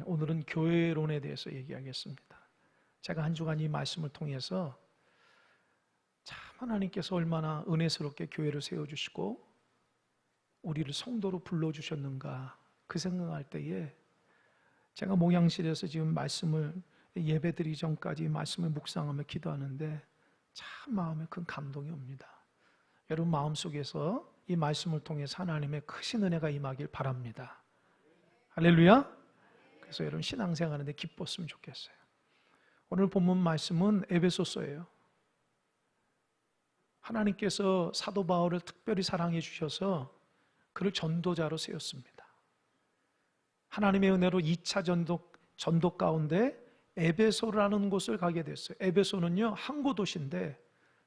오늘은 교회론에 대해서 얘기하겠습니다. 제가 한 주간 이 말씀을 통해서 참 하나님께서 얼마나 은혜스럽게 교회를 세워주시고 우리를 성도로 불러주셨는가 그 생각할 때에 제가 목양실에서 지금 말씀을 예배드리기 전까지 말씀을 묵상하며 기도하는데 참 마음에 큰 감동이 옵니다. 여러분 마음속에서 이 말씀을 통해서 하나님의 크신 은혜가 임하길 바랍니다. 할렐루야. 그래서 여러분 신앙생활하는데 기뻤으면 좋겠어요. 오늘 본문 말씀은 에베소서예요. 하나님께서 사도 바울을 특별히 사랑해 주셔서 그를 전도자로 세웠습니다. 하나님의 은혜로 2차 전도 가운데 에베소라는 곳을 가게 됐어요. 에베소는요 항구 도시인데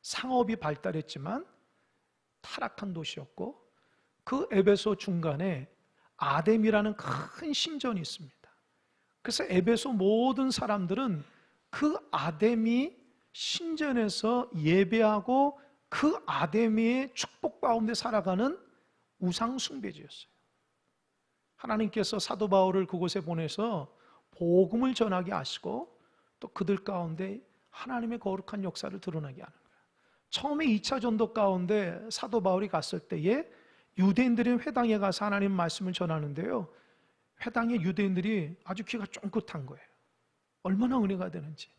상업이 발달했지만 타락한 도시였고 그 에베소 중간에 아뎀이라는 큰 신전이 있습니다. 그래서 에베소 모든 사람들은 그 아데미 신전에서 예배하고 그 아데미의 축복 가운데 살아가는 우상 숭배지였어요. 하나님께서 사도 바울을 그곳에 보내서 복음을 전하게 하시고 또 그들 가운데 하나님의 거룩한 역사를 드러나게 하는 거예요. 처음에 2차 전도 가운데 사도 바울이 갔을 때에 유대인들은 회당에 가서 하나님 말씀을 전하는데요, 회당의 유대인들이 아주 귀가 쫑긋한 거예요. 얼마나 은혜가 되는지.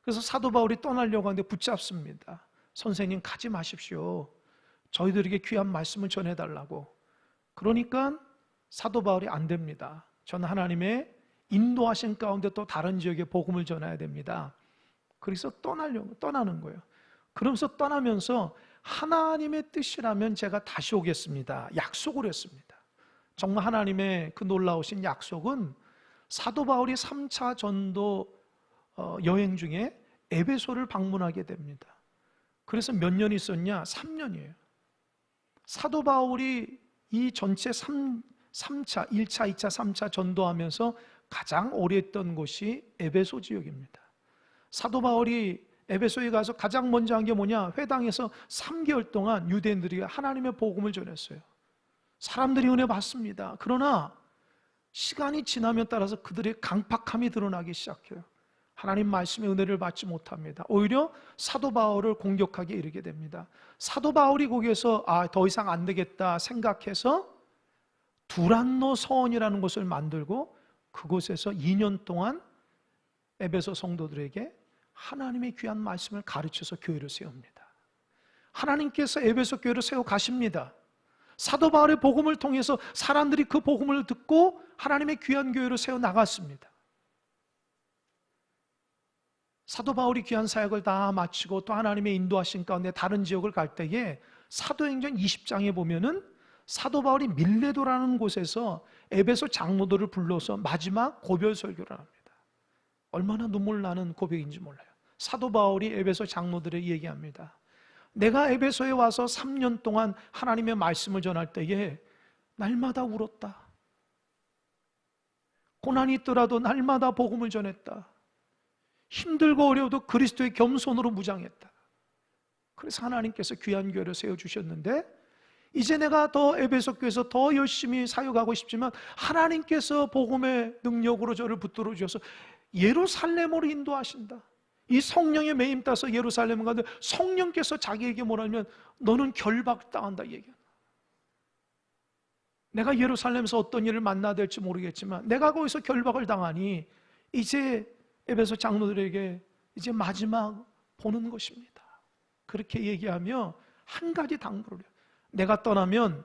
그래서 사도 바울이 떠나려고 하는데 붙잡습니다. 선생님 가지 마십시오. 저희들에게 귀한 말씀을 전해달라고. 그러니까 사도 바울이 안 됩니다. 저는 하나님의 인도하신 가운데 또 다른 지역에 복음을 전해야 됩니다. 그래서 떠나는 거예요. 그러면서 떠나면서 하나님의 뜻이라면 제가 다시 오겠습니다. 약속을 했습니다. 정말 하나님의 그 놀라우신 약속은 사도 바울이 3차 전도 여행 중에 에베소를 방문하게 됩니다. 그래서 몇 년 있었냐? 3년이에요. 사도 바울이 이 전체 3차, 1차, 2차, 3차 전도하면서 가장 오래 했던 곳이 에베소 지역입니다. 사도 바울이 에베소에 가서 가장 먼저 한 게 뭐냐? 회당에서 3개월 동안 유대인들이 하나님의 복음을 전했어요. 사람들이 은혜 받습니다. 그러나 시간이 지나면 따라서 그들의 강팍함이 드러나기 시작해요. 하나님 말씀의 은혜를 받지 못합니다. 오히려 사도 바울을 공격하게 이르게 됩니다. 사도 바울이 거기에서 더 이상 안 되겠다 생각해서 두란노 서원이라는 곳을 만들고 그곳에서 2년 동안 에베소 성도들에게 하나님의 귀한 말씀을 가르쳐서 교회를 세웁니다. 하나님께서 에베소 교회를 세워 가십니다. 사도 바울의 복음을 통해서 사람들이 그 복음을 듣고 하나님의 귀한 교회를 세워 나갔습니다. 사도 바울이 귀한 사역을 다 마치고 또 하나님의 인도하신 가운데 다른 지역을 갈 때에 사도행전 20장에 보면은 사도 바울이 밀레도라는 곳에서 에베소 장로들을 불러서 마지막 고별 설교를 합니다. 얼마나 눈물 나는 고백인지 몰라요. 사도 바울이 에베소 장로들에게 얘기합니다. 내가 에베소에 와서 3년 동안 하나님의 말씀을 전할 때에 날마다 울었다. 고난이 있더라도 날마다 복음을 전했다. 힘들고 어려워도 그리스도의 겸손으로 무장했다. 그래서 하나님께서 귀한 교회를 세워주셨는데 이제 내가 더 에베소 교회에서 더 열심히 사역하고 싶지만 하나님께서 복음의 능력으로 저를 붙들어 주셔서 예루살렘으로 인도하신다. 이 성령의 매임 따서 예루살렘을 가는데 성령께서 자기에게 뭐라면 너는 결박당한다 얘기한다. 내가 예루살렘에서 어떤 일을 만나야 될지 모르겠지만 내가 거기서 결박을 당하니 이제 에베소 장로들에게 이제 마지막 보는 것입니다. 그렇게 얘기하며 한 가지 당부를 해요. 내가 떠나면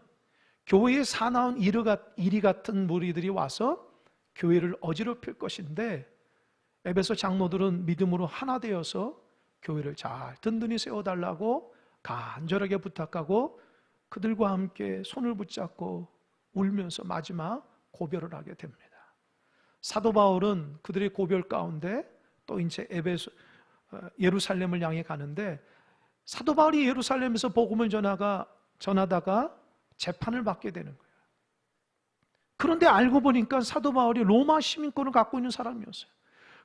교회에 사나운 이리 같은 무리들이 와서 교회를 어지럽힐 것인데 에베소 장로들은 믿음으로 하나 되어서 교회를 잘 든든히 세워달라고 간절하게 부탁하고 그들과 함께 손을 붙잡고 울면서 마지막 고별을 하게 됩니다. 사도 바울은 그들의 고별 가운데 또 이제 예루살렘을 향해 가는데 사도 바울이 예루살렘에서 복음을 전하다가 재판을 받게 되는 거예요. 그런데 알고 보니까 사도 바울이 로마 시민권을 갖고 있는 사람이었어요.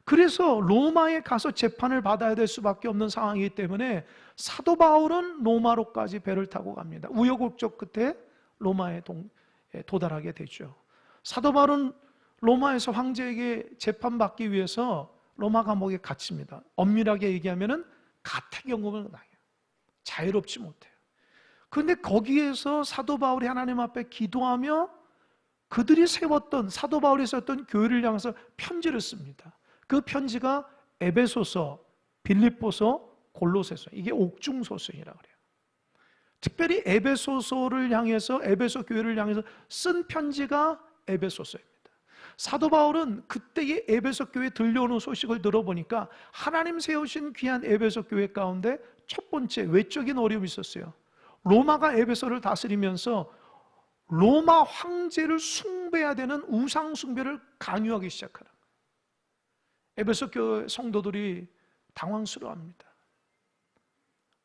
그래서 로마에 가서 재판을 받아야 될 수밖에 없는 상황이기 때문에 사도 바울은 로마로까지 배를 타고 갑니다. 우여곡절 끝에 로마에 도달하게 되죠. 사도 바울은 로마에서 황제에게 재판받기 위해서 로마 감옥에 갇힙니다. 엄밀하게 얘기하면은 가택연금을 당해요. 자유롭지 못해요. 그런데 거기에서 사도 바울이 하나님 앞에 기도하며 그들이 세웠던, 사도 바울이 세웠던 교회를 향해서 편지를 씁니다. 그 편지가 에베소서, 빌립보서, 골로새서, 이게 옥중소서이라고 그래요. 특별히 에베소서를 향해서, 에베소 교회를 향해서 쓴 편지가 에베소서입니다. 사도 바울은 그때의 에베소 교회에 들려오는 소식을 들어보니까 하나님 세우신 귀한 에베소 교회 가운데 첫 번째 외적인 어려움이 있었어요. 로마가 에베소를 다스리면서 로마 황제를 숭배해야 되는 우상 숭배를 강요하기 시작하는 거예요. 에베소 교회 성도들이 당황스러워합니다.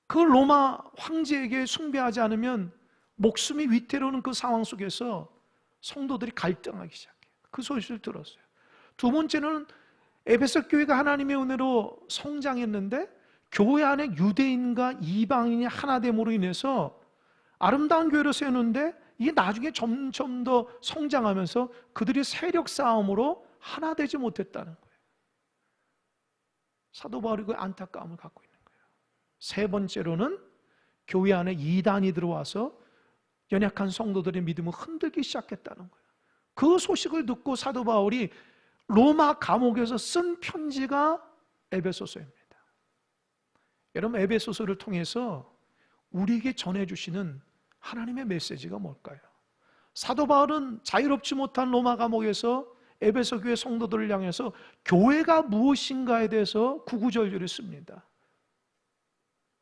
그 로마 황제에게 숭배하지 않으면 목숨이 위태로운 그 상황 속에서 성도들이 갈등하기 시작해요. 그 소식을 들었어요. 두 번째는 에베소 교회가 하나님의 은혜로 성장했는데 교회 안에 유대인과 이방인이 하나됨으로 인해서 아름다운 교회를 세우는데 이게 나중에 점점 더 성장하면서 그들이 세력 싸움으로 하나 되지 못했다는 거예요. 사도 바울이 그 안타까움을 갖고 있는 거예요. 세 번째로는 교회 안에 이단이 들어와서 연약한 성도들의 믿음을 흔들기 시작했다는 거예요. 그 소식을 듣고 사도 바울이 로마 감옥에서 쓴 편지가 에베소서입니다. 여러분, 에베소서를 통해서 우리에게 전해주시는 하나님의 메시지가 뭘까요? 사도 바울은 자유롭지 못한 로마 감옥에서 에베소 교회 성도들을 향해서 교회가 무엇인가에 대해서 구구절절히 씁니다.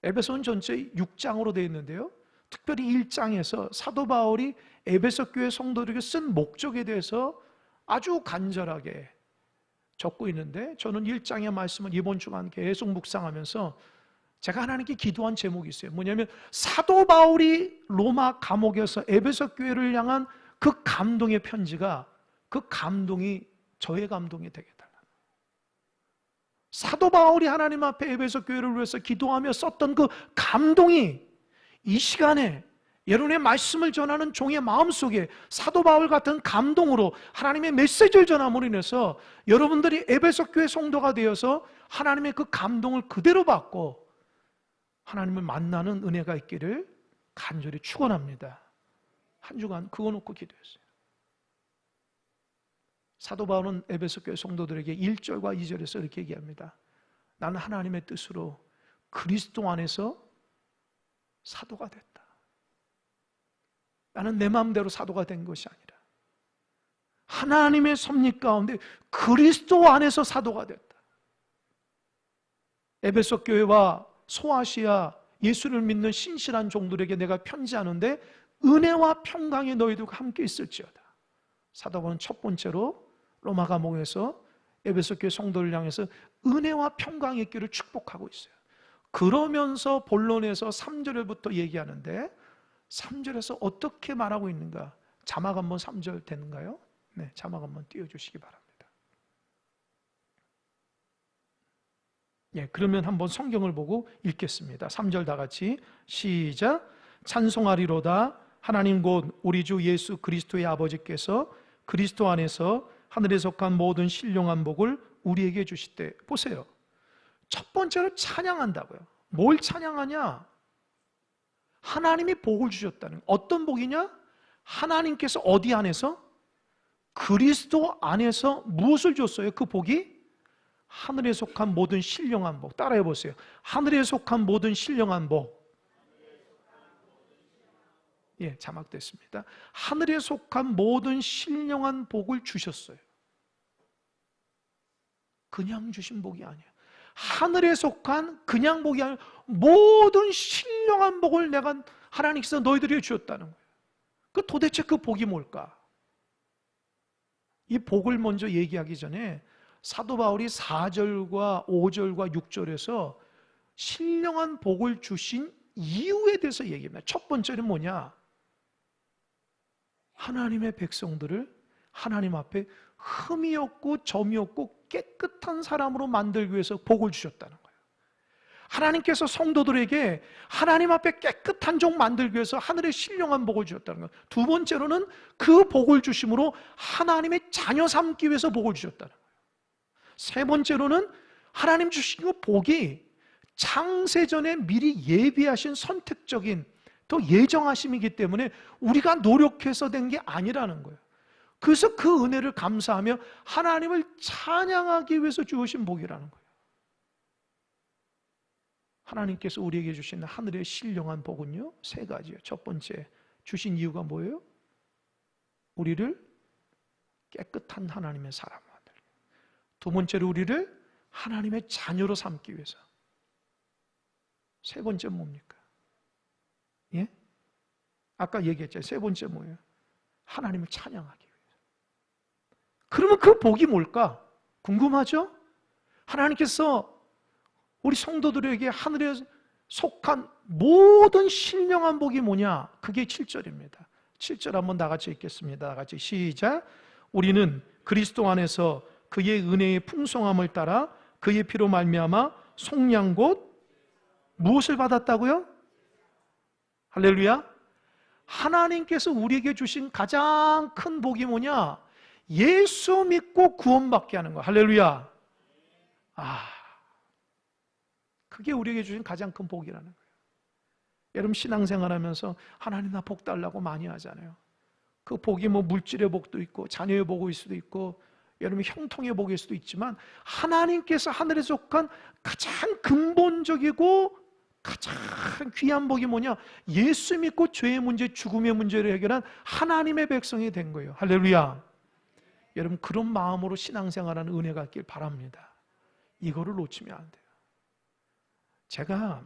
에베소는 전체 6장으로 되어 있는데요, 특별히 1장에서 사도 바울이 에베소 교회 성도들에게 쓴 목적에 대해서 아주 간절하게 적고 있는데, 저는 1장의 말씀을 이번 주간 계속 묵상하면서 제가 하나님께 기도한 제목이 있어요. 뭐냐면 사도 바울이 로마 감옥에서 에베소 교회를 향한 그 감동의 편지가, 그 감동이 저의 감동이 되게 달라. 사도 바울이 하나님 앞에 에베소 교회를 위해서 기도하며 썼던 그 감동이 이 시간에 여러분의 말씀을 전하는 종의 마음속에 사도 바울 같은 감동으로 하나님의 메시지를 전함으로 인해서 여러분들이 에베소 교회 성도가 되어서 하나님의 그 감동을 그대로 받고 하나님을 만나는 은혜가 있기를 간절히 축원합니다. 한 주간 그거 놓고 기도했어요. 사도 바울은 에베소 교회 성도들에게 1절과 2절에서 이렇게 얘기합니다. 나는 하나님의 뜻으로 그리스도 안에서 사도가 됐다. 나는 내 마음대로 사도가 된 것이 아니라 하나님의 섭리 가운데 그리스도 안에서 사도가 됐다. 에베소 교회와 소아시아 예수를 믿는 신실한 종들에게 내가 편지하는데 은혜와 평강이 너희들과 함께 있을지어다. 사도 바울은 첫 번째로 로마 감옥에서 에베소 교회 성도를 향해서 은혜와 평강이 있기를 축복하고 있어요. 그러면서 본론에서 3절부터 얘기하는데 3절에서 어떻게 말하고 있는가? 자막 한번 3절 되는가요? 네, 자막 한번 띄워주시기 바랍니다. 예, 그러면 한번 성경을 보고 읽겠습니다. 3절 다 같이 시작. 찬송하리로다. 하나님 곧 우리 주 예수 그리스도의 아버지께서 그리스도 안에서 하늘에 속한 모든 신령한 복을 우리에게 주시되. 보세요. 첫 번째로 찬양한다고요. 뭘 찬양하냐? 하나님이 복을 주셨다는. 어떤 복이냐? 하나님께서 어디 안에서? 그리스도 안에서 무엇을 줬어요? 그 복이? 하늘에 속한 모든 신령한 복. 따라해 보세요. 하늘에 속한 모든 신령한 복. 예, 자막됐습니다. 하늘에 속한 모든 신령한 복을 주셨어요. 그냥 주신 복이 아니에요. 하늘에 속한 그냥 복이 아니라 모든 신령한 복을 내가 하나님께서 너희들에게 주었다는 거예요. 도대체 그 복이 뭘까? 이 복을 먼저 얘기하기 전에 사도 바울이 4절과 5절과 6절에서 신령한 복을 주신 이유에 대해서 얘기합니다. 첫 번째는 뭐냐? 하나님의 백성들을 하나님 앞에 흠이 없고 점이 없고 깨끗한 사람으로 만들기 위해서 복을 주셨다는 거예요. 하나님께서 성도들에게 하나님 앞에 깨끗한 종 만들기 위해서 하늘의 신령한 복을 주셨다는 거예요. 두 번째로는 그 복을 주심으로 하나님의 자녀 삼기 위해서 복을 주셨다는 거예요. 세 번째로는 하나님 주신 그 복이 창세전에 미리 예비하신 선택적인 또 예정하심이기 때문에 우리가 노력해서 된 게 아니라는 거예요. 그래서 그 은혜를 감사하며 하나님을 찬양하기 위해서 주신 복이라는 거예요. 하나님께서 우리에게 주신 하늘의 신령한 복은요, 세 가지예요. 첫 번째, 주신 이유가 뭐예요? 우리를 깨끗한 하나님의 사람으로 만들기. 두 번째로 우리를 하나님의 자녀로 삼기 위해서. 세 번째 뭡니까? 예? 아까 얘기했죠. 세 번째 뭐예요? 하나님을 찬양하기 위해서. 그러면 그 복이 뭘까? 궁금하죠? 하나님께서 우리 성도들에게 하늘에 속한 모든 신령한 복이 뭐냐? 그게 7절입니다. 7절 한번 다 같이 읽겠습니다. 다 같이 시작. 우리는 그리스도 안에서 그의 은혜의 풍성함을 따라 그의 피로 말미암아 속량 곧 무엇을 받았다고요? 할렐루야. 하나님께서 우리에게 주신 가장 큰 복이 뭐냐? 예수 믿고 구원받게 하는 거. 할렐루야. 그게 우리에게 주신 가장 큰 복이라는 거예요. 여러분 신앙생활 하면서 하나님 나 복 달라고 많이 하잖아요. 그 복이 뭐 물질의 복도 있고 자녀의 복일 수도 있고 여러분 형통의 복일 수도 있지만 하나님께서 하늘에 속한 가장 근본적이고 가장 귀한 복이 뭐냐? 예수 믿고 죄의 문제, 죽음의 문제를 해결한 하나님의 백성이 된 거예요. 할렐루야. 여러분 그런 마음으로 신앙생활하는 은혜가 있길 바랍니다. 이거를 놓치면 안 돼요. 제가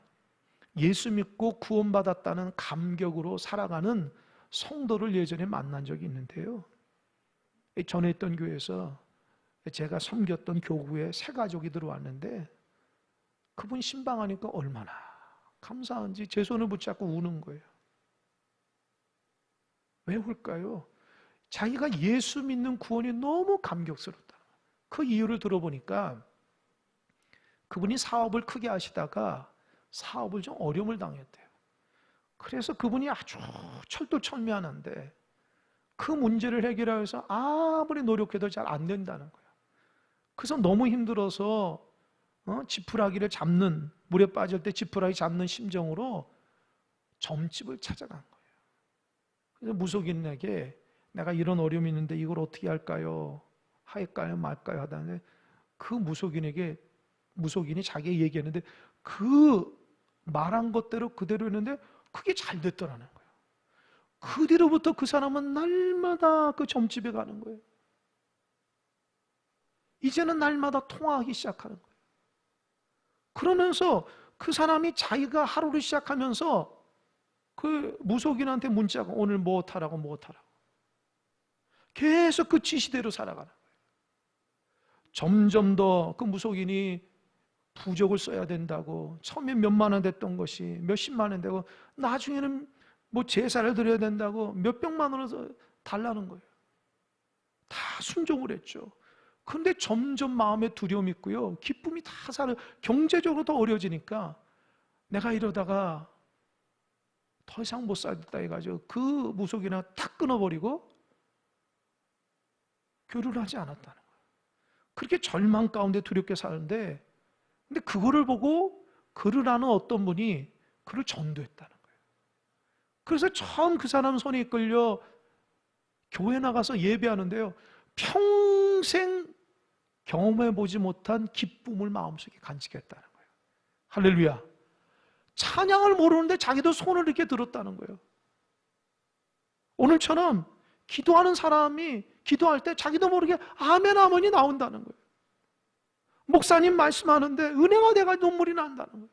예수 믿고 구원받았다는 감격으로 살아가는 성도를 예전에 만난 적이 있는데요. 전에 있던 교회에서 제가 섬겼던 교구에 새 가족이 들어왔는데 그분 신방하니까 얼마나 감사한지 제 손을 붙잡고 우는 거예요. 왜 울까요? 자기가 예수 믿는 구원이 너무 감격스럽다. 그 이유를 들어보니까 그분이 사업을 크게 하시다가 사업을 좀 어려움을 당했대요. 그래서 그분이 아주 철두철미하는데 그 문제를 해결하기 위해서 아무리 노력해도 잘 안 된다는 거예요. 그래서 너무 힘들어서 지푸라기를 잡는, 물에 빠질 때 지푸라기 잡는 심정으로 점집을 찾아간 거예요. 그래서 무속인에게 내가 이런 어려움이 있는데 이걸 어떻게 할까요? 할까요? 말까요? 하다가 그 무속인이 자기가 얘기했는데 그 말한 것대로 그대로 했는데 그게 잘 됐더라는 거예요. 그 뒤로부터 그 사람은 날마다 그 점집에 가는 거예요. 이제는 날마다 통화하기 시작하는 거예요. 그러면서 그 사람이 자기가 하루를 시작하면서 그 무속인한테 문자가 오늘 뭐 타라고 뭐 타라고 계속 그 지시대로 살아가는 거예요. 점점 더 그 무속인이 부적을 써야 된다고 처음에 몇만 원 됐던 것이 몇십만 원 되고 나중에는 뭐 제사를 드려야 된다고 몇백만 원을 달라는 거예요. 다 순종을 했죠. 그런데 점점 마음에 두려움이 있고요. 기쁨이 다 경제적으로 더 어려워지니까 내가 이러다가 더 이상 못 살겠다 해가지고 그 무속이나 탁 끊어버리고 교류를 하지 않았다는 거예요. 그렇게 절망 가운데 두렵게 사는데 근데 그거를 보고 그를 아는 어떤 분이 그를 전도했다는 거예요. 그래서 처음 그 사람 손에 이끌려 교회 나가서 예배하는데요. 평생 경험해보지 못한 기쁨을 마음속에 간직했다는 거예요. 할렐루야. 찬양을 모르는데 자기도 손을 이렇게 들었다는 거예요. 오늘처럼 기도하는 사람이 기도할 때 자기도 모르게 아멘 아멘이 나온다는 거예요. 목사님 말씀하는데 은혜가 돼가 눈물이 난다는 거예요.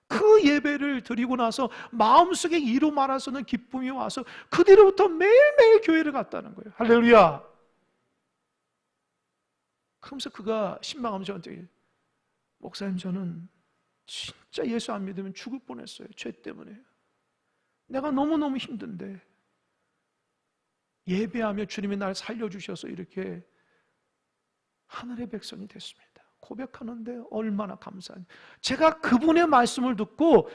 그 예배를 드리고 나서 마음속에 이루 말할 수 없는 기쁨이 와서 그 뒤로부터 매일매일 교회를 갔다는 거예요. 할렐루야. 그러면서 그가 신방하면서 저한테 목사님 저는 진짜 예수 안 믿으면 죽을 뻔했어요. 죄 때문에. 내가 너무너무 힘든데 예배하며 주님이 날 살려주셔서 이렇게 하늘의 백성이 됐습니다. 고백하는데 얼마나 감사한지. 제가 그분의 말씀을 듣고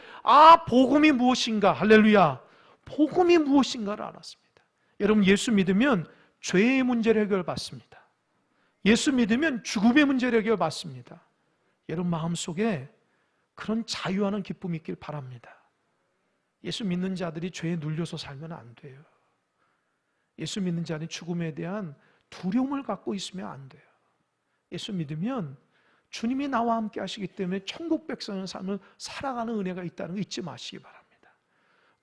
복음이 무엇인가, 할렐루야, 복음이 무엇인가를 알았습니다. 여러분, 예수 믿으면 죄의 문제를 해결받습니다. 예수 믿으면 죽음의 문제를 해결받습니다. 여러분 마음속에 그런 자유하는 기쁨이 있길 바랍니다. 예수 믿는 자들이 죄에 눌려서 살면 안 돼요. 예수 믿는 자는 죽음에 대한 두려움을 갖고 있으면 안 돼요. 예수 믿으면 주님이 나와 함께 하시기 때문에 천국 백성의 삶을 살아가는 은혜가 있다는 거 잊지 마시기 바랍니다.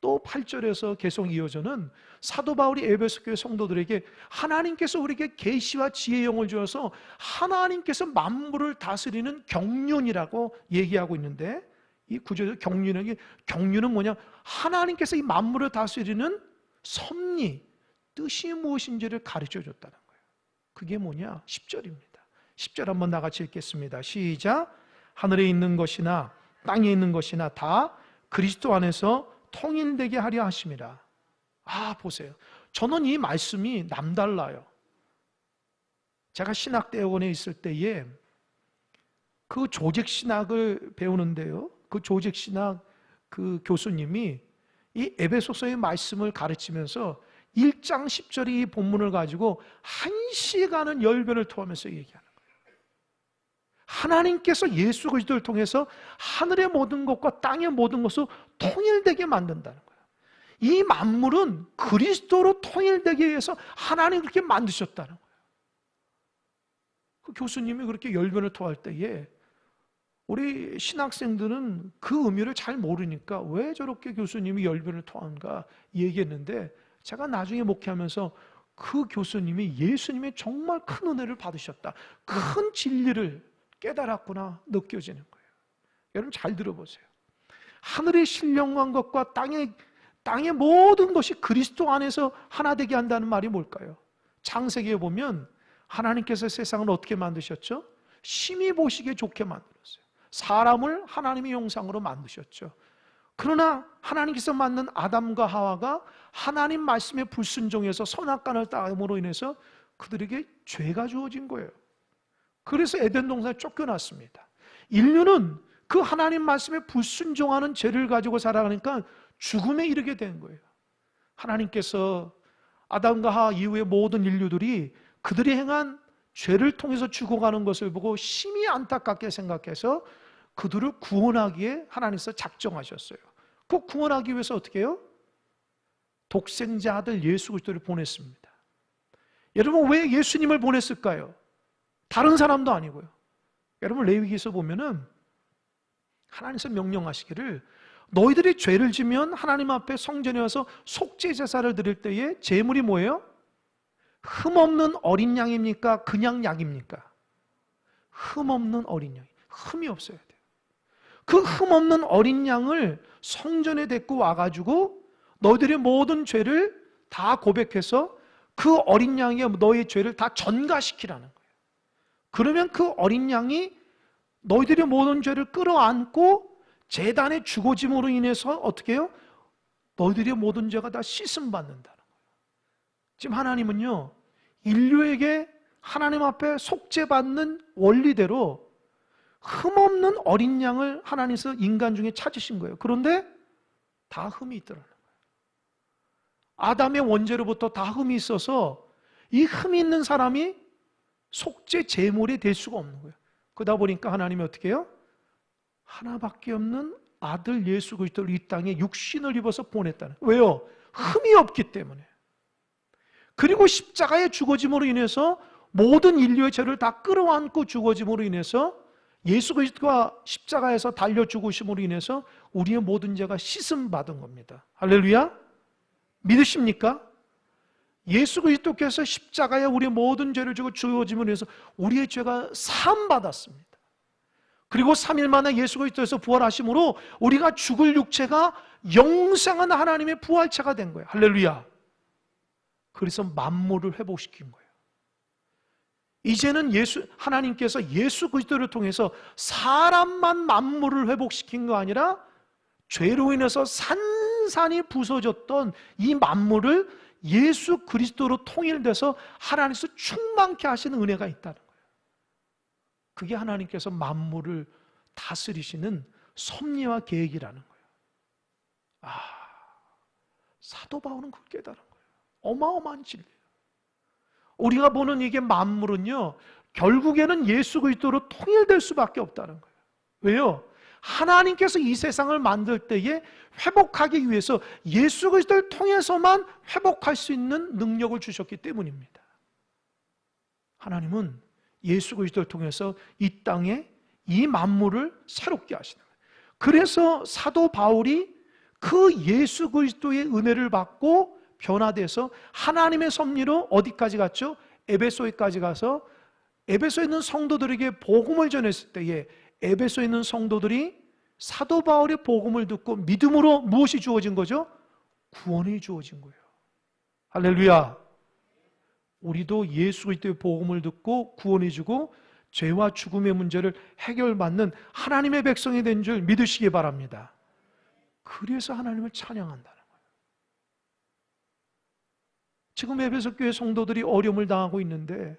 또 8절에서 계속 이어져는 사도 바울이 에베소 교회 성도들에게 하나님께서 우리에게 계시와 지혜의 영을 주어서 하나님께서 만물을 다스리는 경륜이라고 얘기하고 있는데, 이 구절에서 경륜은 뭐냐? 하나님께서 이 만물을 다스리는 섭리, 뜻이 무엇인지를 가르쳐 줬다는 거예요. 그게 뭐냐? 10절입니다. 10절 한번 나같이 읽겠습니다. 시작. 하늘에 있는 것이나 땅에 있는 것이나 다 그리스도 안에서 통일되게 하려 하심이라. 보세요. 저는 이 말씀이 남달라요. 제가 신학대학원에 있을 때에 그 조직신학을 배우는데요, 그 조직신학 그 교수님이 이 에베소서의 말씀을 가르치면서 1장 10절의 이 본문을 가지고 1시간은 열변을 토하면서 얘기하는 거예요. 하나님께서 예수 그리스도를 통해서 하늘의 모든 것과 땅의 모든 것을 통일되게 만든다는 거예요. 이 만물은 그리스도로 통일되기 위해서 하나님이 그렇게 만드셨다는 거예요. 그 교수님이 그렇게 열변을 토할 때에 우리 신학생들은 그 의미를 잘 모르니까 왜 저렇게 교수님이 열변을 토하는가 얘기했는데, 제가 나중에 목회하면서 그 교수님이 예수님의 정말 큰 은혜를 받으셨다, 큰 진리를 깨달았구나 느껴지는 거예요. 여러분 잘 들어보세요. 하늘의 신령한 것과 땅의 모든 것이 그리스도 안에서 하나 되게 한다는 말이 뭘까요? 창세기에 보면 하나님께서 세상을 어떻게 만드셨죠? 심히 보시기에 좋게 만들었어요. 사람을 하나님의 형상으로 만드셨죠. 그러나 하나님께서 만든 아담과 하와가 하나님 말씀에 불순종해서 선악과를 따름으로 인해서 그들에게 죄가 주어진 거예요. 그래서 에덴 동산에 쫓겨났습니다. 인류는 그 하나님 말씀에 불순종하는 죄를 가지고 살아가니까 죽음에 이르게 된 거예요. 하나님께서 아담과 하와 이후의 모든 인류들이 그들이 행한 죄를 통해서 죽어가는 것을 보고 심히 안타깝게 생각해서 그들을 구원하기에 하나님께서 작정하셨어요. 그 구원하기 위해서 어떻게 해요? 독생자 아들 예수 그리스도를 보냈습니다. 여러분 왜 예수님을 보냈을까요? 다른 사람도 아니고요. 여러분 레위기에서 보면은 하나님께서 명령하시기를 너희들이 죄를 지면 하나님 앞에 성전에 와서 속죄 제사를 드릴 때에 제물이 뭐예요? 흠없는 어린 양입니까? 그냥 양입니까? 흠없는 어린 양. 흠이 없어야 돼요. 그 흠없는 어린 양을 성전에 데리고 와가지고 너희들의 모든 죄를 다 고백해서 그 어린 양이 너희의 죄를 다 전가시키라는 거예요. 그러면 그 어린 양이 너희들의 모든 죄를 끌어안고 제단의 죽어짐으로 인해서 어떻게 해요? 너희들의 모든 죄가 다 씻음받는다는 거예요. 지금 하나님은요, 인류에게 하나님 앞에 속죄받는 원리대로 흠없는 어린 양을 하나님께서 인간 중에 찾으신 거예요. 그런데 다 흠이 있더라는 거예요. 아담의 원죄로부터 다 흠이 있어서 이 흠이 있는 사람이 속죄 제물이 될 수가 없는 거예요. 그러다 보니까 하나님이 어떻게 해요? 하나밖에 없는 아들 예수 그리스도를 이 땅에 육신을 입어서 보냈다는 거예요. 왜요? 흠이 없기 때문에. 그리고 십자가의 죽어짐으로 인해서 모든 인류의 죄를 다 끌어안고 죽어짐으로 인해서 예수 그리스도가 십자가에서 달려 죽으심으로 인해서 우리의 모든 죄가 씻음 받은 겁니다. 할렐루야. 믿으십니까? 예수 그리스도께서 십자가에 우리의 모든 죄를 지고 죽어짐으로 인해서 우리의 죄가 사함 받았습니다. 그리고 3일 만에 예수 그리스도에서 부활하심으로 우리가 죽을 육체가 영생한 하나님의 부활체가 된 거예요. 할렐루야. 그래서 만물을 회복시킨 거예요. 이제는 하나님께서 예수 그리스도를 통해서 사람만 만물을 회복시킨 거 아니라 죄로 인해서 산산이 부서졌던 이 만물을 예수 그리스도로 통일돼서 하나님께서 충만케 하시는 은혜가 있다는 거예요. 그게 하나님께서 만물을 다스리시는 섭리와 계획이라는 거예요. 사도 바울은 그걸 깨달은 거예요. 어마어마한 진리예요. 우리가 보는 이게 만물은요, 결국에는 예수 그리스도로 통일될 수밖에 없다는 거예요. 왜요? 하나님께서 이 세상을 만들 때에 회복하기 위해서 예수 그리스도를 통해서만 회복할 수 있는 능력을 주셨기 때문입니다. 하나님은 예수 그리스도를 통해서 이 땅에 이 만물을 새롭게 하시는 거예요. 그래서 사도 바울이 그 예수 그리스도의 은혜를 받고 변화돼서 하나님의 섭리로 어디까지 갔죠? 에베소에까지 가서 에베소에 있는 성도들에게 복음을 전했을 때에 에베소에 있는 성도들이 사도 바울의 복음을 듣고 믿음으로 무엇이 주어진 거죠? 구원이 주어진 거예요. 할렐루야. 우리도 예수 그리스도의 복음을 듣고 구원이 주고 죄와 죽음의 문제를 해결받는 하나님의 백성이 된 줄 믿으시기 바랍니다. 그래서 하나님을 찬양한다는 거예요. 지금 에베소 교회 성도들이 어려움을 당하고 있는데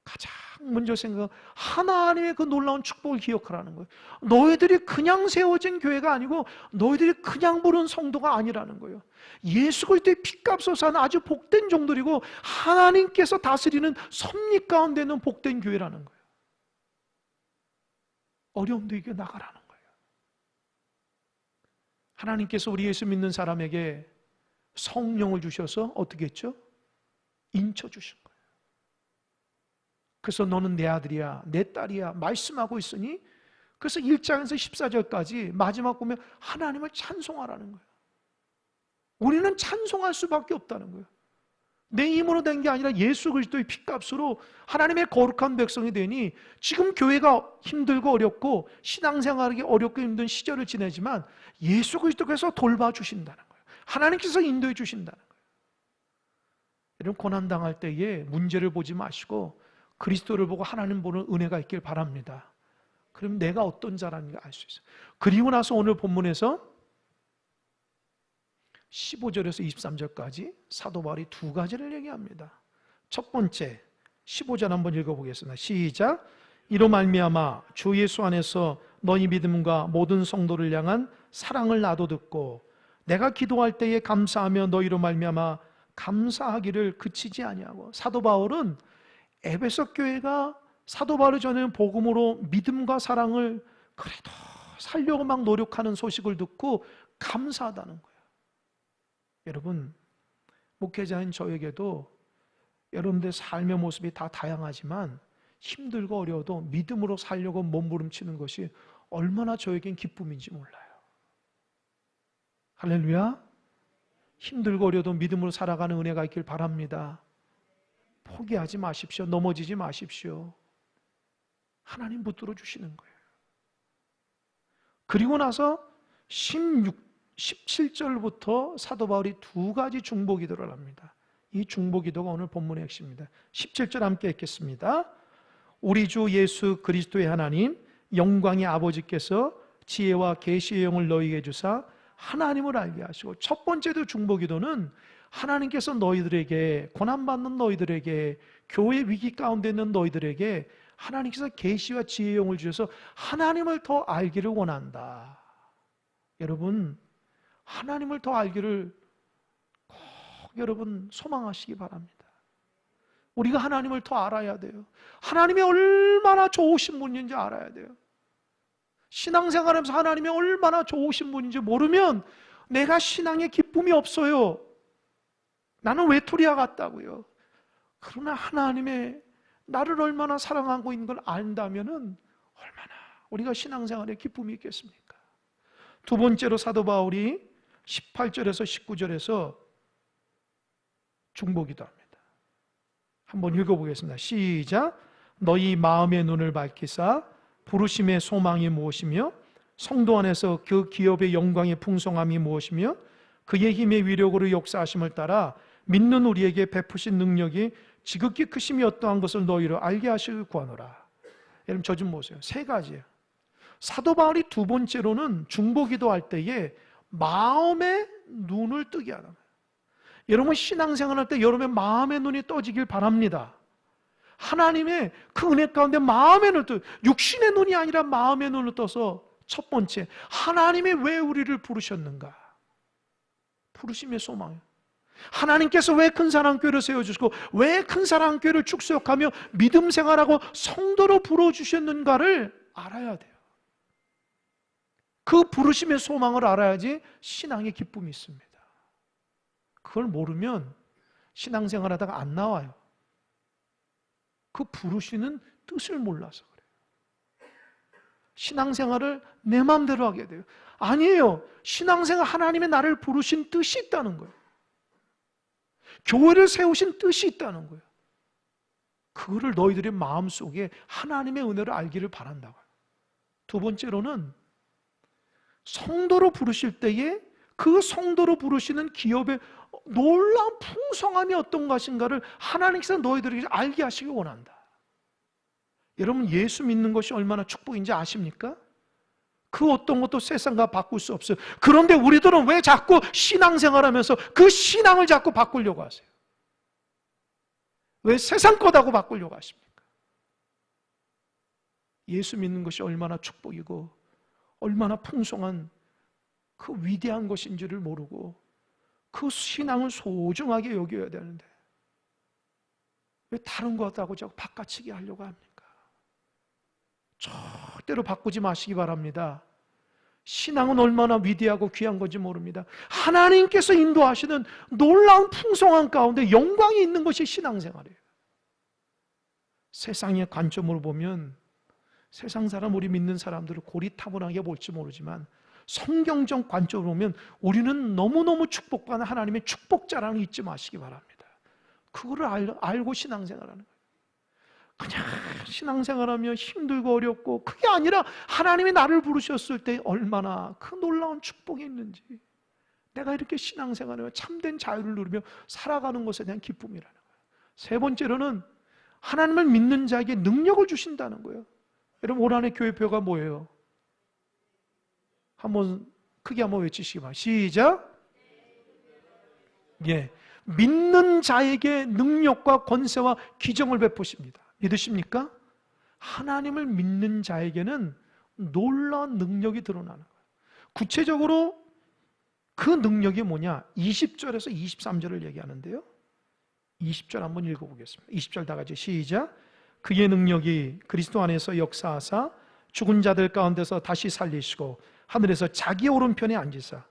가장 먼저 생각은 하나님의 그 놀라운 축복을 기억하라는 거예요. 너희들이 그냥 세워진 교회가 아니고 너희들이 그냥 부른 성도가 아니라는 거예요. 예수 그리스도의 피값으로 사는 아주 복된 종들이고 하나님께서 다스리는 섭리 가운데 있는 복된 교회라는 거예요. 어려움도 이겨 나가라는 거예요. 하나님께서 우리 예수 믿는 사람에게 성령을 주셔서 어떻게 했죠? 인쳐 주신 거예요. 그래서 너는 내 아들이야, 내 딸이야 말씀하고 있으니, 그래서 1장에서 14절까지 마지막 보면 하나님을 찬송하라는 거예요. 우리는 찬송할 수밖에 없다는 거예요. 내 힘으로 된 게 아니라 예수 그리스도의 피값으로 하나님의 거룩한 백성이 되니 지금 교회가 힘들고 어렵고 신앙생활하기 어렵고 힘든 시절을 지내지만 예수 그리스도께서 돌봐주신다는 거예요. 하나님께서 인도해 주신다는 거예요. 여러분, 고난당할 때에 문제를 보지 마시고 그리스도를 보고 하나님 보는 은혜가 있길 바랍니다. 그럼 내가 어떤 자라는지 알 수 있어요. 그리고 나서 오늘 본문에서 15절에서 23절까지 사도 바울이 두 가지를 얘기합니다. 첫 번째, 15절 한번 읽어보겠습니다. 시작. 이로 말미암아 주 예수 안에서 너희 믿음과 모든 성도를 향한 사랑을 나도 듣고 내가 기도할 때에 감사하며 너희로 말미암아 감사하기를 그치지 아니하고. 사도 바울은 에베소 교회가 사도 바울이 전하는 복음으로 믿음과 사랑을 그래도 살려고 막 노력하는 소식을 듣고 감사하다는 거예요. 여러분, 목회자인 저에게도 여러분들의 삶의 모습이 다 다양하지만 힘들고 어려워도 믿음으로 살려고 몸부림치는 것이 얼마나 저에겐 기쁨인지 몰라요. 할렐루야. 힘들고 어려워도 믿음으로 살아가는 은혜가 있길 바랍니다. 포기하지 마십시오. 넘어지지 마십시오. 하나님 붙들어 주시는 거예요. 그리고 나서 17절부터 사도 바울이 두 가지 중보기도를 합니다. 이 중보기도가 오늘 본문의 핵심입니다. 17절 함께 읽겠습니다. 우리 주 예수 그리스도의 하나님 영광의 아버지께서 지혜와 계시의 영을 너희에게 주사 하나님을 알게 하시고. 첫 번째도 중보기도는 하나님께서 너희들에게, 고난받는 너희들에게, 교회 위기 가운데 있는 너희들에게 하나님께서 계시와 지혜의 영을 주셔서 하나님을 더 알기를 원한다. 여러분, 하나님을 더 알기를 꼭 여러분 소망하시기 바랍니다. 우리가 하나님을 더 알아야 돼요. 하나님이 얼마나 좋으신 분인지 알아야 돼요. 신앙생활하면서 하나님이 얼마나 좋으신 분인지 모르면 내가 신앙에 기쁨이 없어요. 나는 외톨이와 같다고요. 그러나 하나님의 나를 얼마나 사랑하고 있는 걸 안다면은 얼마나 우리가 신앙생활에 기쁨이 있겠습니까? 두 번째로 사도 바울이 18절에서 19절에서 중보기도합니다. 한번 읽어보겠습니다. 시작. 너희 마음의 눈을 밝히사 부르심의 소망이 무엇이며 성도 안에서 그 기업의 영광의 풍성함이 무엇이며 그의 힘의 위력으로 역사하심을 따라 믿는 우리에게 베푸신 능력이 지극히 크심이 어떠한 것을 너희로 알게 하시길 구하노라. 여러분, 저 좀 보세요. 세 가지예요. 사도 바울이 두 번째로는 중보기도할 때에 마음의 눈을 뜨게 하는 거예요. 여러분, 신앙생활할 때 여러분의 마음의 눈이 떠지길 바랍니다. 하나님의 그 은혜 가운데 마음의 눈을 떠, 육신의 눈이 아니라 마음의 눈을 떠서 첫 번째, 하나님이 왜 우리를 부르셨는가? 부르심의 소망이에요. 하나님께서 왜 큰사랑교회를 세워주시고 왜 큰사랑교회를 축소하며 믿음 생활하고 성도로 불러주셨는가를 알아야 돼요. 그 부르심의 소망을 알아야지 신앙의 기쁨이 있습니다. 그걸 모르면 신앙생활하다가 안 나와요. 그 부르시는 뜻을 몰라서 그래요. 신앙생활을 내 마음대로 하게 돼요. 아니에요. 신앙생활 하나님의 나를 부르신 뜻이 있다는 거예요. 교회를 세우신 뜻이 있다는 거예요. 그거를 너희들의 마음속에 하나님의 은혜를 알기를 바란다고요. 두 번째로는 성도로 부르실 때에 그 성도로 부르시는 기업의 놀라운 풍성함이 어떤 것인가를 하나님께서 너희들에게 알게 하시기 원한다. 여러분, 예수 믿는 것이 얼마나 축복인지 아십니까? 그 어떤 것도 세상과 바꿀 수 없어요. 그런데 우리들은 왜 자꾸 신앙생활하면서 그 신앙을 자꾸 바꾸려고 하세요? 왜 세상 거다고 바꾸려고 하십니까? 예수 믿는 것이 얼마나 축복이고 얼마나 풍성한 그 위대한 것인지를 모르고 그 신앙을 소중하게 여겨야 되는데 왜 다른 것하고 자꾸 바꿔치기 하려고 합니까? 절대로 바꾸지 마시기 바랍니다. 신앙은 얼마나 위대하고 귀한 건지 모릅니다. 하나님께서 인도하시는 놀라운 풍성한 가운데 영광이 있는 것이 신앙생활이에요. 세상의 관점으로 보면 세상 사람, 우리 믿는 사람들을 고리타분하게 볼지 모르지만 성경적 관점으로 보면 우리는 너무너무 축복받는 하나님의 축복자라는 거 잊지 마시기 바랍니다. 그거를 알고 신앙생활하는 거예요. 그냥 신앙생활하면 힘들고 어렵고, 그게 아니라 하나님이 나를 부르셨을 때 얼마나 그 놀라운 축복이 있는지, 내가 이렇게 신앙생활하며 참된 자유를 누리며 살아가는 것에 대한 기쁨이라는 거예요. 세 번째로는 하나님을 믿는 자에게 능력을 주신다는 거예요. 여러분, 올 한해 교회표가 뭐예요? 크게 한번 외치시기 바랍니다. 시작. 예, 믿는 자에게 능력과 권세와 기정을 베푸십니다. 믿으십니까? 하나님을 믿는 자에게는 놀라운 능력이 드러나는 거예요. 구체적으로 그 능력이 뭐냐? 20절에서 23절을 얘기하는데요. 20절 한번 읽어보겠습니다. 20절 다 같이 시작. 그의 능력이 그리스도 안에서 역사하사 죽은 자들 가운데서 다시 살리시고 하늘에서 자기 오른편에 앉으사.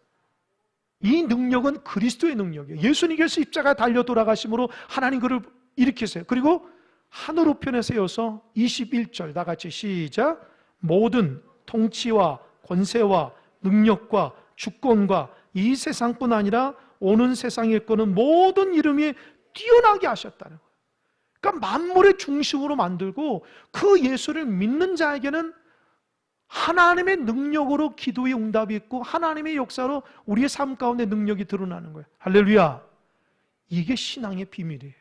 이 능력은 그리스도의 능력이에요. 예수님께서 십자가 달려 돌아가심으로 하나님 그를 일으키세요. 그리고 하늘 우편에 세워서 21절 다 같이 시작. 모든 통치와 권세와 능력과 주권과 이 세상뿐 아니라 오는 세상에 있고는 모든 이름이 뛰어나게 하셨다는 거예요. 그러니까 만물의 중심으로 만들고 그 예수를 믿는 자에게는 하나님의 능력으로 기도의 응답이 있고 하나님의 역사로 우리의 삶 가운데 능력이 드러나는 거예요. 할렐루야. 이게 신앙의 비밀이에요.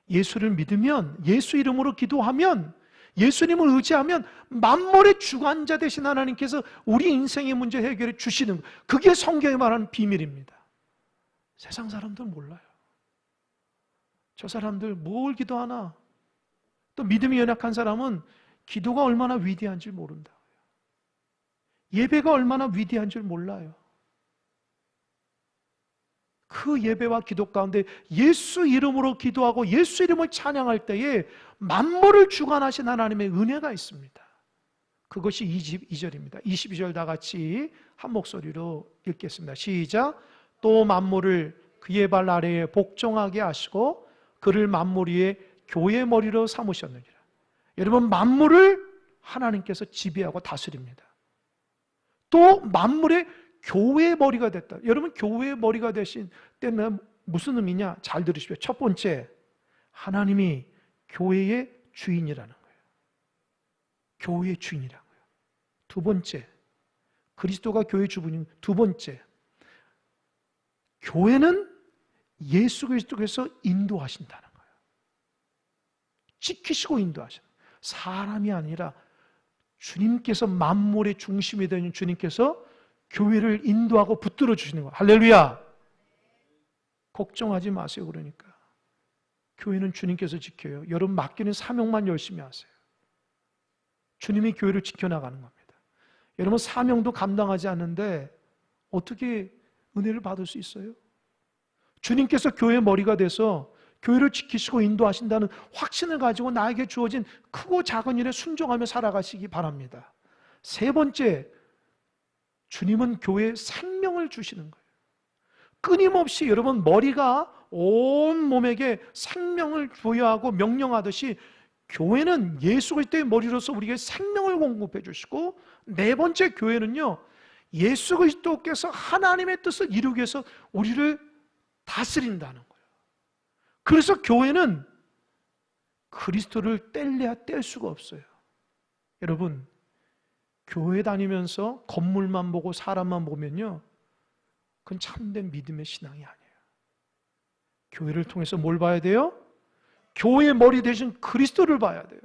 예수를 믿으면, 예수 이름으로 기도하면, 예수님을 의지하면 만물의 주관자 되신 하나님께서 우리 인생의 문제 해결해 주시는 거예요. 그게 성경이 말하는 비밀입니다. 세상 사람들 몰라요. 저 사람들 뭘 기도하나? 또 믿음이 연약한 사람은 기도가 얼마나 위대한지 모른다고요. 예배가 얼마나 위대한지 몰라요. 그 예배와 기도 가운데 예수 이름으로 기도하고 예수 이름을 찬양할 때에 만물을 주관하신 하나님의 은혜가 있습니다. 그것이 22절입니다. 22절 다 같이 한 목소리로 읽겠습니다. 시작. 또 만물을 그의 발 아래에 복종하게 하시고 그를 만물 위에 교회의 머리로 삼으셨느니라. 여러분, 만물을 하나님께서 지배하고 다스립니다. 또 만물의 교회의 머리가 됐다. 여러분, 교회의 머리가 되신 때는 무슨 의미냐? 잘 들으십시오. 첫 번째, 하나님이 교회의 주인이라는 거예요. 교회의 주인이라는 거예요. 두 번째, 그리스도가 교회의 주분인. 두 번째, 교회는 예수 그리스도께서 인도하신다는 거예요. 지키시고 인도하신다. 사람이 아니라 주님께서 만물의 중심이 되는 주님께서 교회를 인도하고 붙들어 주시는 거예요. 할렐루야. 걱정하지 마세요. 그러니까 교회는 주님께서 지켜요. 여러분 맡기는 사명만 열심히 하세요. 주님이 교회를 지켜나가는 겁니다. 여러분 사명도 감당하지 않는데 어떻게 은혜를 받을 수 있어요? 주님께서 교회의 머리가 돼서 교회를 지키시고 인도하신다는 확신을 가지고 나에게 주어진 크고 작은 일에 순종하며 살아가시기 바랍니다. 세 번째, 주님은 교회에 생명을 주시는 거예요. 끊임없이 여러분 머리가 온 몸에게 생명을 부여하고 명령하듯이 교회는 예수 그리스도의 머리로서 우리에게 생명을 공급해 주시고, 네 번째 교회는요, 예수 그리스도께서 하나님의 뜻을 이루기 위해서 우리를 다스린다는 거예요. 그래서 교회는 그리스도를 뗄래야 뗄 수가 없어요. 여러분, 교회 다니면서 건물만 보고 사람만 보면요, 그건 참된 믿음의 신앙이 아니에요. 교회를 통해서 뭘 봐야 돼요? 교회의 머리 대신 그리스도를 봐야 돼요.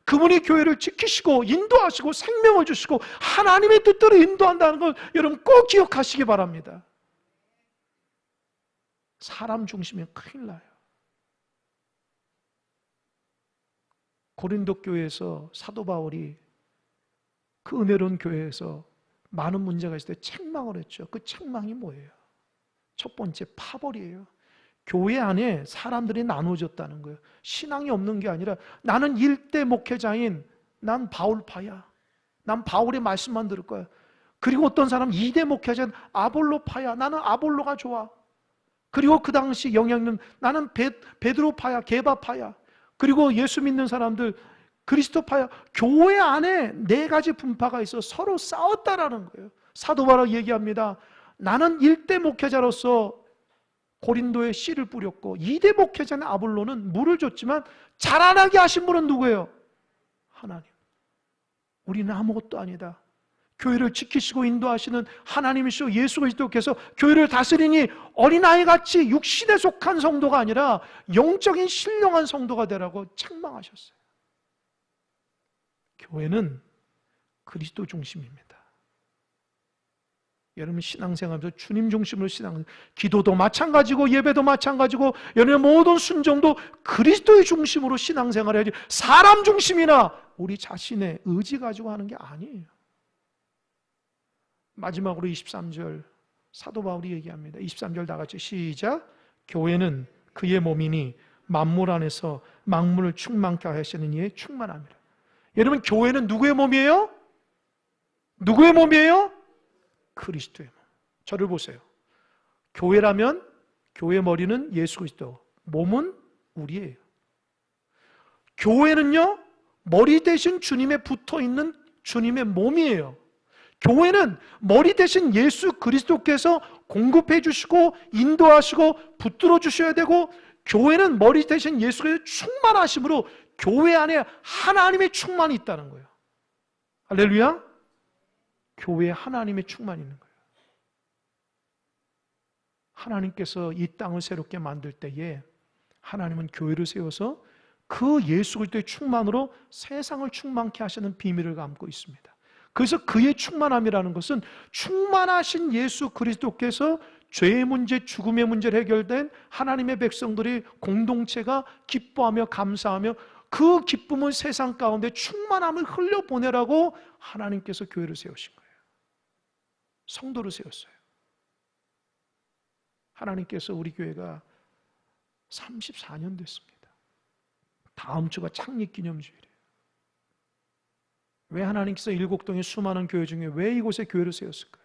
그분이 교회를 지키시고 인도하시고 생명을 주시고 하나님의 뜻대로 인도한다는 걸 여러분 꼭 기억하시기 바랍니다. 사람 중심이면 큰일 나요. 고린도 교회에서 사도 바울이 그 은혜로운 교회에서 많은 문제가 있을 때 책망을 했죠. 그 책망이 뭐예요? 첫 번째, 파벌이에요. 교회 안에 사람들이 나눠졌다는 거예요. 신앙이 없는 게 아니라 나는 일대 목회자인 난 바울파야. 난 바울의 말씀만 들을 거야. 그리고 어떤 사람 2대 목회자인 아볼로파야. 나는 아볼로가 좋아. 그리고 그 당시 영향력 나는 베드로파야, 게바파야. 그리고 예수 믿는 사람들 그리스도파야. 교회 안에 4가지 분파가 있어 서로 싸웠다라는 거예요. 사도 바울이 얘기합니다. 나는 1대 목회자로서 고린도에 씨를 뿌렸고 2대 목회자는 아볼로는 물을 줬지만 자라나게 하신 분은 누구예요? 하나님. 우리는 아무것도 아니다. 교회를 지키시고 인도하시는 하나님이시오 예수 그리스도께서 교회를 다스리니 어린아이같이 육신에 속한 성도가 아니라 영적인 신령한 성도가 되라고 책망하셨어요. 교회는 그리스도 중심입니다. 여러분 신앙생활에서 주님 중심으로 기도도 마찬가지고 예배도 마찬가지고 여러분의 모든 순종도 그리스도의 중심으로 신앙생활을 해야지 사람 중심이나 우리 자신의 의지 가지고 하는 게 아니에요. 마지막으로 23절 사도 바울이 얘기합니다. 23절 다 같이 시작. 교회는 그의 몸이니 만물 안에서 만물을 충만케 하시는 이의 충만함이라. 여러분 교회는 누구의 몸이에요? 누구의 몸이에요? 그리스도의 몸. 저를 보세요. 교회라면 교회 머리는 예수 그리스도, 몸은 우리예요. 교회는요 머리 대신 주님에 붙어있는 주님의 몸이에요. 교회는 머리 대신 예수 그리스도께서 공급해 주시고 인도하시고 붙들어 주셔야 되고, 교회는 머리 대신 예수의 충만하심으로 교회 안에 하나님의 충만이 있다는 거예요. 할렐루야. 교회에 하나님의 충만이 있는 거예요. 하나님께서 이 땅을 새롭게 만들 때에 하나님은 교회를 세워서 그 예수 그리스도의 충만으로 세상을 충만케 하시는 비밀을 담고 있습니다. 그래서 그의 충만함이라는 것은 충만하신 예수 그리스도께서 죄의 문제, 죽음의 문제를 해결된 하나님의 백성들이 공동체가 기뻐하며 감사하며 그 기쁨을 세상 가운데 충만함을 흘려보내라고 하나님께서 교회를 세우신 거예요. 성도를 세웠어요. 하나님께서 우리 교회가 34년 됐습니다. 다음 주가 창립기념주일이에요. 왜 하나님께서 일곡동의 수많은 교회 중에 왜 이곳에 교회를 세웠을까요?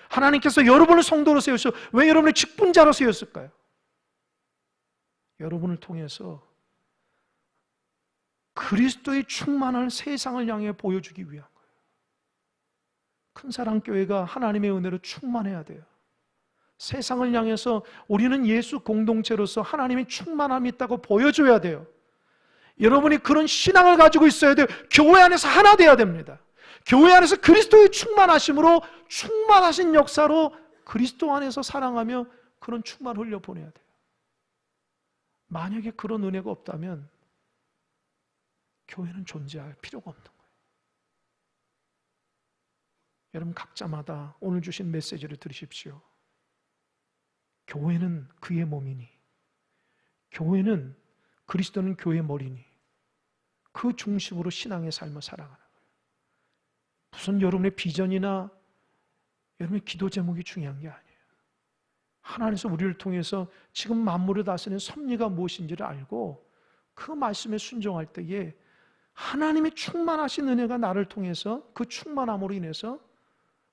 하나님께서 여러분을 성도로 세우셔 왜 여러분을 직분자로 세웠을까요? 여러분을 통해서 그리스도의 충만한 세상을 향해 보여주기 위한 거예요. 큰사랑교회가 하나님의 은혜로 충만해야 돼요. 세상을 향해서 우리는 예수 공동체로서 하나님의 충만함이 있다고 보여줘야 돼요. 여러분이 그런 신앙을 가지고 있어야 돼요. 교회 안에서 하나 돼야 됩니다. 교회 안에서 그리스도의 충만하심으로 충만하신 역사로 그리스도 안에서 사랑하며 그런 충만을 흘려보내야 돼요. 만약에 그런 은혜가 없다면 교회는 존재할 필요가 없는 거예요. 여러분 각자마다 오늘 주신 메시지를 들으십시오. 교회는 그의 몸이니 교회는, 그리스도는 교회의 머리니 그 중심으로 신앙의 삶을 살아가는 거예요. 무슨 여러분의 비전이나 여러분의 기도 제목이 중요한 게 아니에요. 하나님께서 우리를 통해서 지금 만물을 다스리는 섭리가 무엇인지를 알고 그 말씀에 순종할 때에 하나님의 충만하신 은혜가 나를 통해서 그 충만함으로 인해서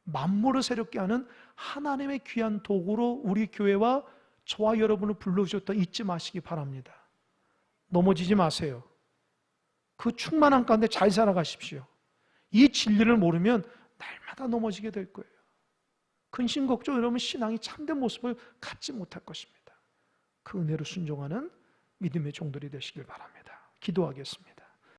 만물을 새롭게 하는 하나님의 귀한 도구로 우리 교회와 저와 여러분을 불러주셨다 잊지 마시기 바랍니다. 넘어지지 마세요. 그 충만함 가운데 잘 살아가십시오. 이 진리를 모르면 날마다 넘어지게 될 거예요. 근심 걱정 이러면 신앙이 참된 모습을 갖지 못할 것입니다. 그 은혜로 순종하는 믿음의 종들이 되시길 바랍니다. 기도하겠습니다.